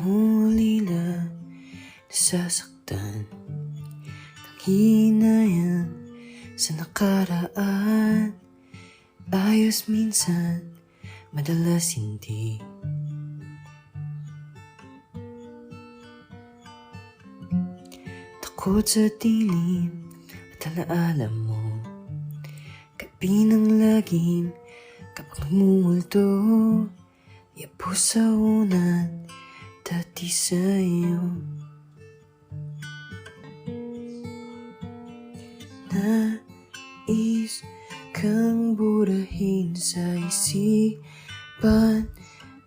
ulila, nasasaktan ng hinayang sa nakaraan. Ayos minsan, madalas hindi. Takot sa dilim at alaala mo, gabi ng lagim kapag mumulto. Yapo sa unan, dati sa'yo. Nais kang burahin sa isipan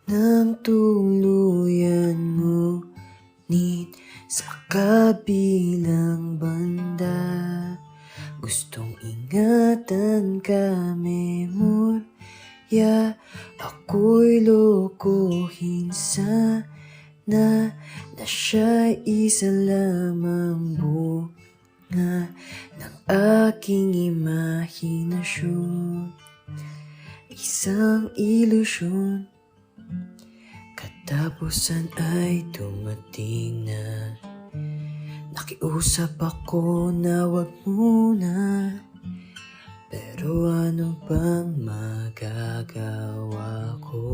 ng tuluyan, ngunit sa kabilang banda gustong ingatan ka, memorya. Ako'y lokohin sana na siya'y isa lamang bunga ng aking imahinasyon. Isang ilusyon, katapusan ay dumating na. Nakiusap ako na wag muna, pero ano bang magagawa ko?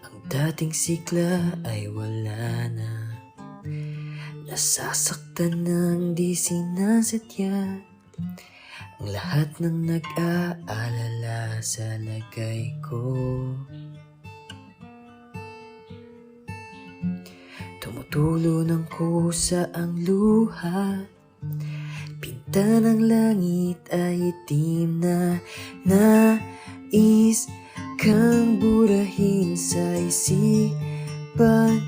Ang dating sigla ay wala na, nasasaktan ng di sinasadya. Ang lahat ng nag-aalala sa lagay ko. Tumutulo ng kusa ang luha, pinta ng langit ay itim na. Nais kang burahin sa isipan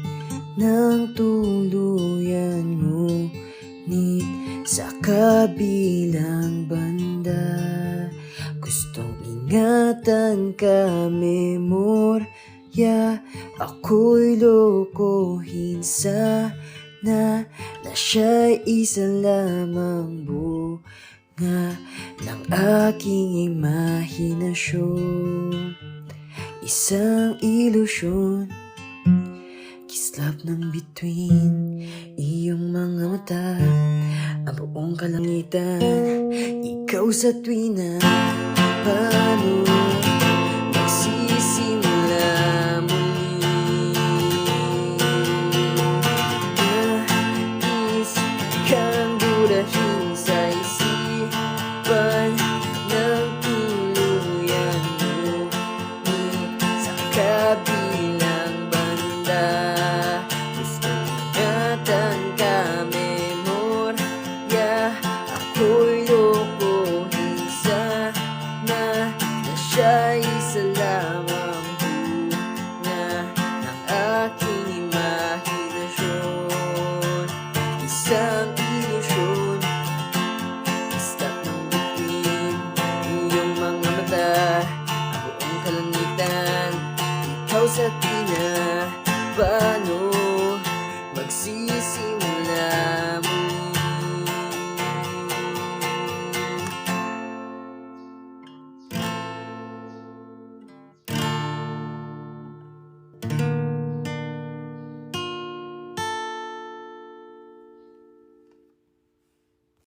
ng tuluyan, ngunit sa kabilang banda gustong ingatan ka, memorya. Ako'y lokohin sana na siya'y isa lamang bunga ng aking imahinasyon. Isang ilusyon, kislap ng bituin iyong mga mata, ang buong kalangitan, ikaw sa tuwina. Paano